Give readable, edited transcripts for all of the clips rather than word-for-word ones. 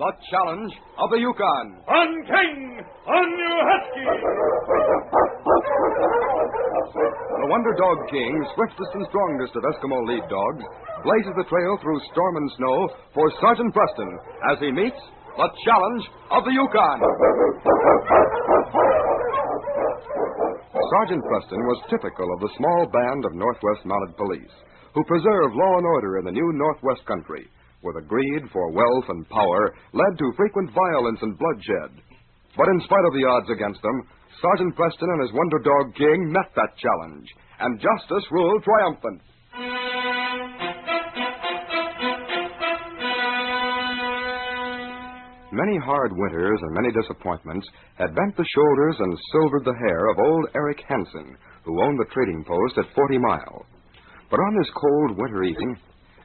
the challenge of the Yukon. On King, on you husky! The Wonder Dog King, swiftest and strongest of Eskimo lead dogs, blazes the trail through storm and snow for Sergeant Preston as he meets the challenge of the Yukon. Sergeant Preston was typical of the small band of Northwest Mounted Police who preserved law and order in the new Northwest country, where the greed for wealth and power led to frequent violence and bloodshed. But in spite of the odds against them, Sergeant Preston and his Wonder Dog King met that challenge, and justice ruled triumphant. Many hard winters and many disappointments had bent the shoulders and silvered the hair of old Eric Hansen, who owned the trading post at 40 Mile. But on this cold winter evening,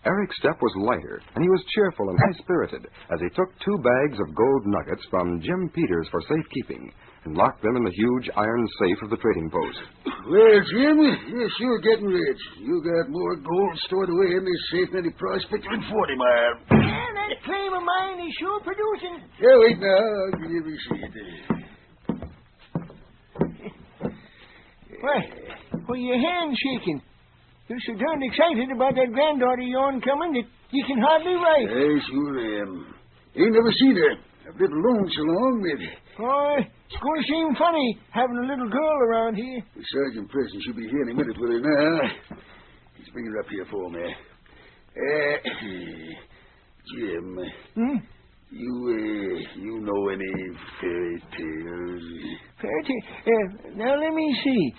Eric's step was lighter, and he was cheerful and high-spirited as he took 2 bags of gold nuggets from Jim Peters for safekeeping and locked them in the huge iron safe of the trading post. Well, Jim, you're sure getting rich. You got more gold stored away in this safe than any prospector in 40 Mile. Yeah, that claim of mine is sure producing. Yeah, wait now. I'll give you a receipt. Well, your hand's shaking. You're so darn excited about that granddaughter of yourn coming that you can hardly write. I sure am. Ain't never seen her. I've lived alone so long, maybe. Oh, it's going to seem funny having a little girl around here. Sergeant Preston should be here any minute with her now. He's bringing her up here for me. Jim. You know any fairy tales? Fairy tale? Now, let me see.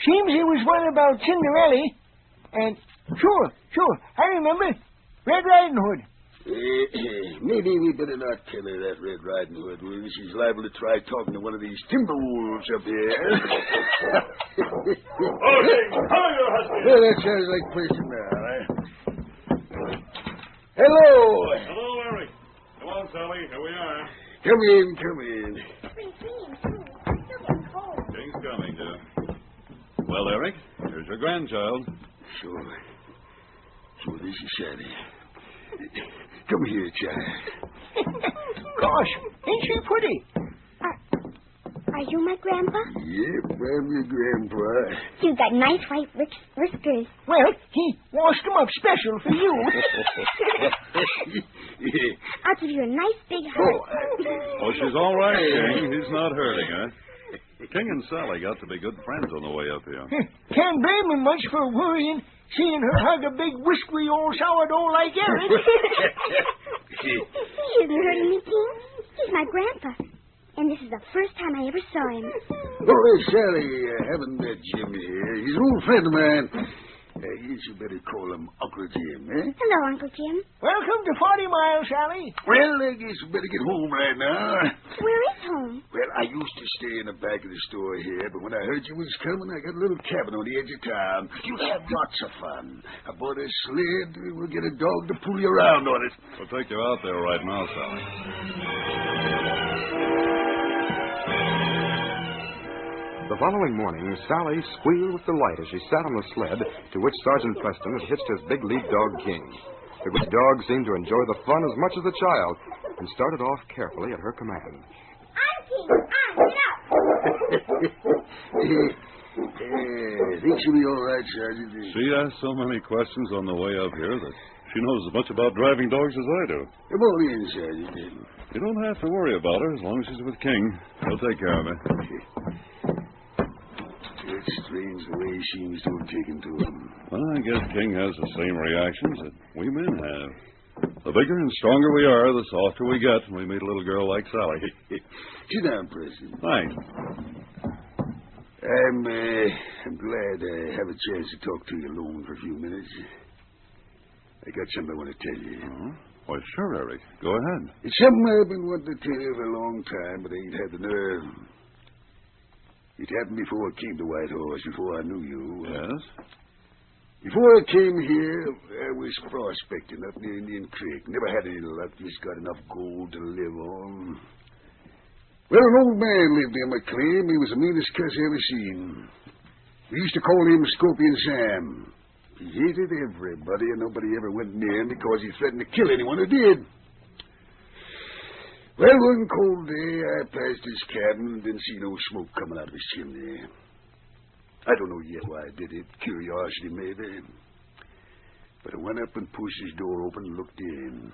Seems there was one about Cinderella. And sure, I remember. Red Riding Hood. Maybe we better not tell her that Red Riding Hood. She's liable to try talking to one of these timber wolves up here. Okay, how are you, husky? Well, that sounds like Preston now, Hello. Hello, Eric. Come on, Sally. Here we are. Come in. King's coming, dear. Well, Eric, here's your grandchild. Sure, this is Sally. Come here, child. Gosh, ain't she pretty? Are you my grandpa? Yep, I'm your grandpa. You got nice white whiskers. Well, he washed them up special for you. I'll give you a nice big hug. Oh, she's all right, King. He's not hurting her. King and Sally got to be good friends on the way up here. Can't blame him much for worrying, seeing her hug a big whiskery old sourdough like Eric. He isn't hurting me, King. He's my grandpa. And this is the first time I ever saw him. Oh, Sally, haven't met Jim here. He's an old friend of mine. You should better call him Uncle Jim, eh? Hello, Uncle Jim. Welcome to 40 Mile, Sally. Well, I guess we better get home right now. Where is home? Well, I used to stay in the back of the store here, but when I heard you was coming, I got a little cabin on the edge of town. You'll have lots of fun. I bought a sled. We'll get a dog to pull you around on it. We'll take you out there right now, Sally. The following morning, Sally squealed with delight as she sat on the sled to which Sergeant Preston had hitched his big lead dog, King. The big dog seemed to enjoy the fun as much as the child and started off carefully at her command. I'm King. Get up. I think she'll be all right, Sergeant. She asked so many questions on the way up here that she knows as much about driving dogs as I do. Come on in, Sergeant. You don't have to worry about her as long as she's with King. He'll take care of her. It's strange the way he seems to have taken to him. Well, I guess King has the same reactions that we men have. The bigger and stronger we are, the softer we get when we meet a little girl like Sally. Sit down, Preston. Thanks. I'm glad I have a chance to talk to you alone for a few minutes. I got something I want to tell you. Uh-huh. Why, sure, Eric. Go ahead. It's something I've been wanting to tell you for a long time, but I ain't had the nerve. It happened before I came to Whitehorse, before I knew you. Yes? Before I came here, I was prospecting up near Indian Creek. Never had any luck, just got enough gold to live on. Well, an old man lived near my claim. He was the meanest cuss I ever seen. We used to call him Scorpion Sam. He hated everybody, and nobody ever went near him because he threatened to kill anyone who did. Well, one cold day, I passed his cabin and didn't see no smoke coming out of his chimney. I don't know yet why I did it. Curiosity, maybe. But I went up and pushed his door open and looked in.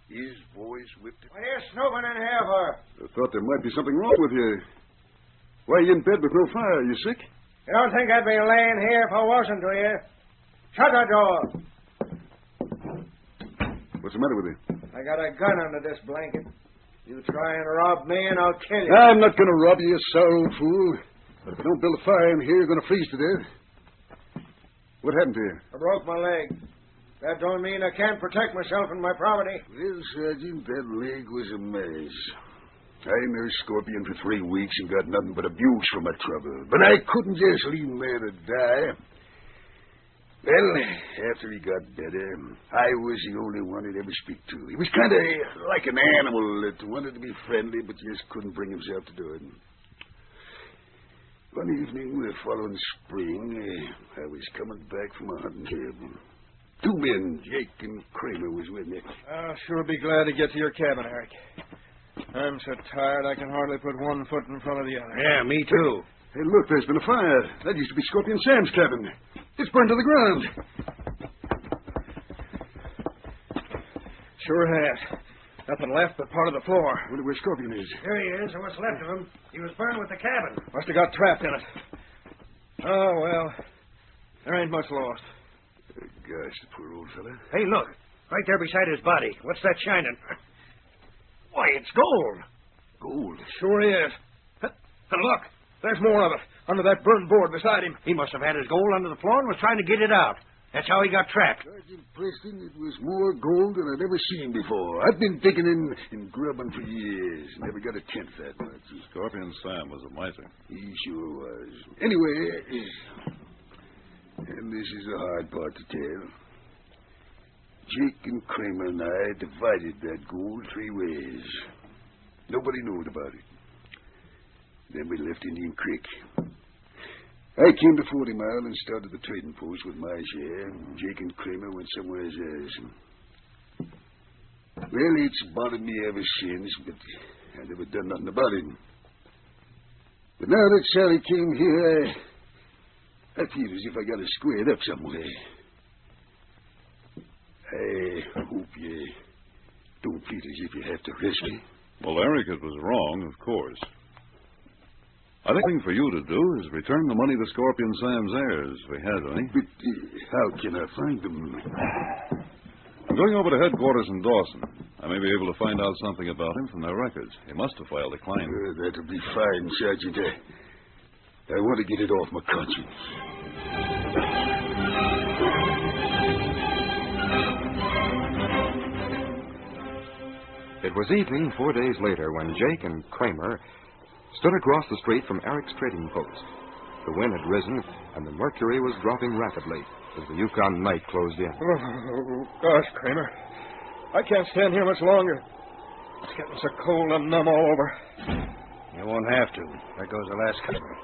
His voice whipped... What are you snooping in here for? I thought there might be something wrong with you. Why are you in bed with no fire? Are you sick? You don't think I'd be laying here if I wasn't, do you? Shut the door. What's the matter with you? I got a gun under this blanket. You try and rob me and I'll kill you. I'm not going to rob you, you sour old fool. But if you don't build a fire in here, you're going to freeze to death. What happened to you? I broke my leg. That don't mean I can't protect myself and my property. Well, Sergeant, that leg was a mess. I nursed Scorpion for 3 weeks and got nothing but abuse from my trouble. But I couldn't just leave him there to die. Well, after he got better, I was the only one he'd ever speak to. He was kind of like an animal that wanted to be friendly but just couldn't bring himself to do it. One evening the following spring, I was coming back from a hunting trip. 2 men, Jake and Kramer, was with me. I'll sure be glad to get to your cabin, Eric. I'm so tired I can hardly put one foot in front of the other. Yeah, me too. Hey, look, there's been a fire. That used to be Scorpion Sam's cabin. It's burned to the ground. Sure has. Nothing left but part of the floor. I wonder where Scorpion is. Here he is, and what's left of him. He was burned with the cabin. Must have got trapped in it. Oh, well. There ain't much lost. Gosh, the poor old fella. Hey, look. Right there beside his body. What's that shining? Why, it's gold. Gold? Sure is. And look, there's more of it under that burned board beside him. He must have had his gold under the floor and was trying to get it out. That's how he got trapped. Sergeant Preston, it was more gold than I'd ever seen before. I've been digging and grubbing for years. Never got a tenth that much. Scorpion Sam was a miser. He sure was. Anyway, and this is the hard part to tell. Jake and Kramer and I divided that gold 3 ways. Nobody knew about it. Then we left Indian Creek. I came to 40 Mile and started the trading post with my share. Jake and Kramer went somewhere else. Well, it's bothered me ever since, but I never done nothing about it. But now that Sally came here, I feel as if I got to square it up somewhere. I hope you don't feel as if you have to arrest me. Well, Eric, it was wrong, of course. I think the thing for you to do is return the money to Scorpion Sam's heirs, if he has any. But how can I find them? I'm going over to headquarters in Dawson. I may be able to find out something about him from their records. He must have filed a claim. That'll be fine, Sergeant. I want to get it off my conscience. It was evening 4 days later when Jake and Kramer stood across the street from Eric's trading post. The wind had risen, and the mercury was dropping rapidly as the Yukon night closed in. Oh, gosh, Kramer. I can't stand here much longer. It's getting so cold and numb all over. You won't have to. There goes the last customer.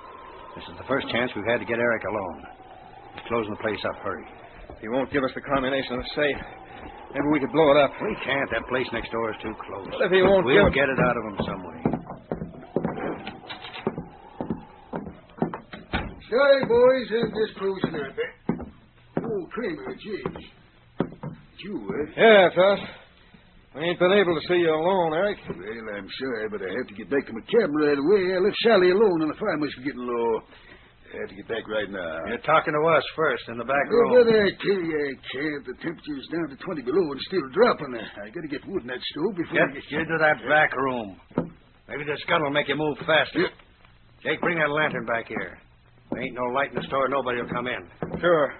This is the first chance we've had to get Eric alone. He's closing the place up. Hurry. He won't give us the combination of the safe. Maybe we could blow it up. We can't. That place next door is too close. Well, if he won't We'll give... get it out of him some way. Sorry, boys, I'm just closing up. Oh, Kramer, Jake. You, Yeah, it's us. We ain't been able to see you alone, Eric. Well, I'm sorry, but I have to get back to my cabin right away. I left Sally alone, and the fire must be getting low. I have to get back right now. You're talking to us first in the back Well, room. but I tell you, I can't. The temperature's down to 20 below and still dropping. I got to get wood in that stove before... Get you into that back room. Maybe the scuttle will make you move faster. Yeah. Jake, bring that lantern back here. There ain't no light in the store. Nobody will come in. Sure.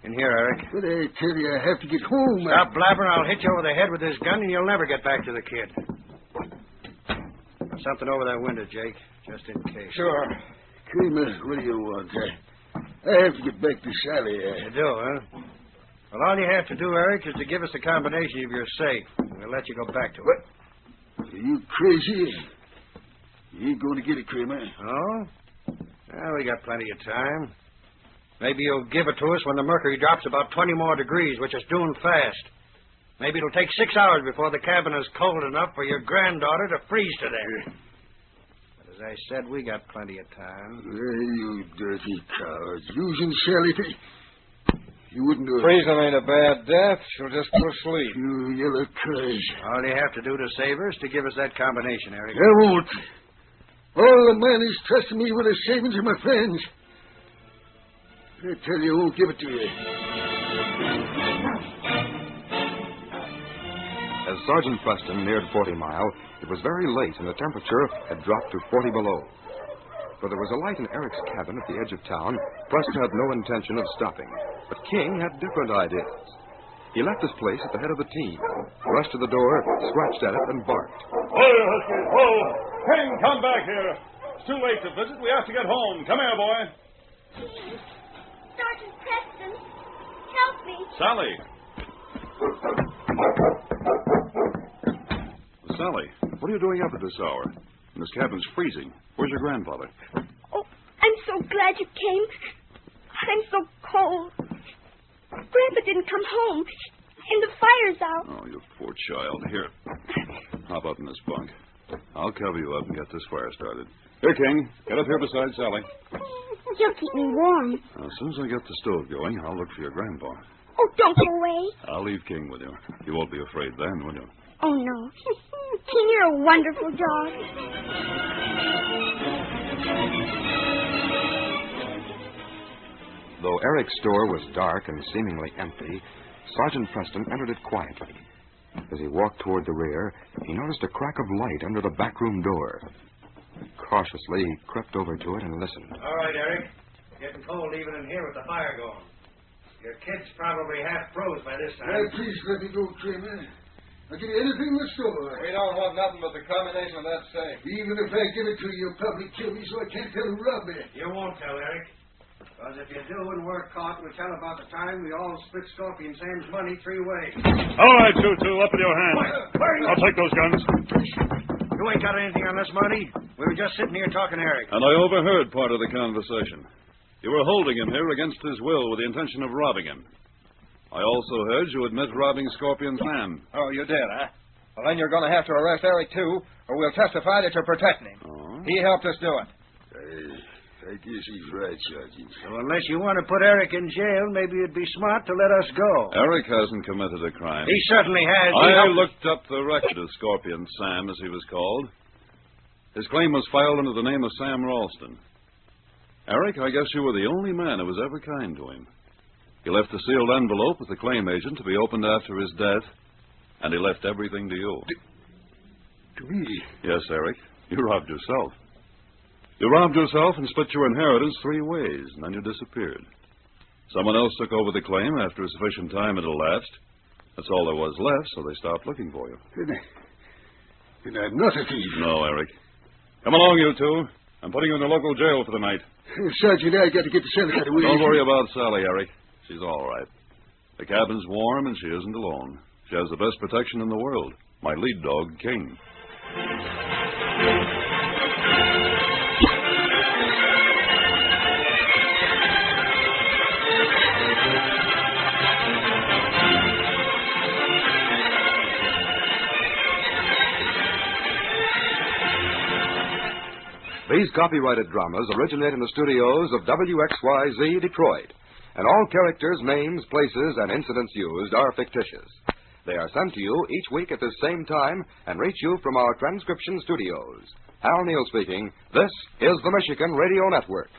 In here, Eric. But I tell you, I have to get home. Stop blabbering. I'll hit you over the head with this gun, and you'll never get back to the kid. There's something over that window, Jake, just in case. Sure. Kramer, what do you want? I have to get back to Sally. You do, huh? Well, all you have to do, Eric, is to give us the combination of your safe. We'll let you go back to it. What? Are you crazy? You ain't going to get it, Kramer. Oh? Well, we got plenty of time. Maybe you'll give it to us when the mercury drops about 20 more degrees, which is doing fast. Maybe it'll take 6 hours before the cabin is cold enough for your granddaughter to freeze to death. But as I said, we got plenty of time. Hey, you dirty cowards. Using Sally to... You wouldn't do it. Freezing ain't a bad death. She'll just go to sleep. You yellow craze. All you have to do to save her is to give us that combination, Eric. I won't. All the man is trusting me with the savings of my friends. I tell you, I won't give it to you. As Sergeant Preston neared 40 Mile, it was very late and the temperature had dropped to 40 below. Though there was a light in Eric's cabin at the edge of town, Preston had no intention of stopping. But King had different ideas. He left his place at the head of the team, rushed to the door, scratched at it, and barked. Whoa, Husky, whoa! King, come back here. It's too late to visit. We have to get home. Come here, boy. Sergeant Preston, help me. Sally. Sally, what are you doing up at this hour? And this cabin's freezing. Where's your grandfather? Oh, I'm so glad you came. I'm so cold. Grandpa didn't come home, and the fire's out. Oh, you poor child. Here, hop up in this bunk. I'll cover you up and get this fire started. Here, King, get up here beside Sally. You'll keep me warm. As soon as I get the stove going, I'll look for your grandpa. Oh, don't go away. I'll leave King with you. You won't be afraid then, will you? Oh, no. King, you're a wonderful dog. Though Eric's store was dark and seemingly empty, Sergeant Preston entered it quietly. As he walked toward the rear, he noticed a crack of light under the back room door. Cautiously, he crept over to it and listened. All right, Eric. Getting cold even in here with the fire going. Your kid's probably half froze by this time. Now, please let me go, Kramer. I'll give you anything in the store. We don't want nothing but the combination of that safe. Even if I give it to you, you'll probably kill me so I can't tell who robbed me. You won't tell, Eric. Because if you do and we're caught, we'll tell about the time we all split Scorpion Sam's money 3 ways. All right, you two, up with your hands. I'll take those guns. You ain't got anything on this money. We were just sitting here talking to Eric. And I overheard part of the conversation. You were holding him here against his will with the intention of robbing him. I also heard you admit robbing Scorpion Sam. Oh, you did, huh? Well, then you're going to have to arrest Eric, too, or we'll testify that you're protecting him. Oh? He helped us do it. I guess he's right, Sergeant. So unless you want to put Eric in jail, maybe it'd be smart to let us go. Eric hasn't committed a crime. He certainly has. I looked up the record of Scorpion Sam, as he was called. His claim was filed under the name of Sam Ralston. Eric, I guess you were the only man who was ever kind to him. He left a sealed envelope with the claim agent to be opened after his death, and he left everything to you. To me? Yes, Eric. You robbed yourself. You robbed yourself and split your inheritance 3 ways, and then you disappeared. Someone else took over the claim after a sufficient time had elapsed. That's all there was left, so they stopped looking for you. Then I'm not a thief. No, Eric. Come along, you two. I'm putting you in the local jail for the night. Sergeant, I got to get the Senator away. Don't worry about Sally, Eric. She's all right. The cabin's warm, and she isn't alone. She has the best protection in the world. My lead dog, King. These copyrighted dramas originate in the studios of WXYZ Detroit, and all characters, names, places, and incidents used are fictitious. They are sent to you each week at the same time and reach you from our transcription studios. Hal Neal speaking. This is the Michigan Radio Network.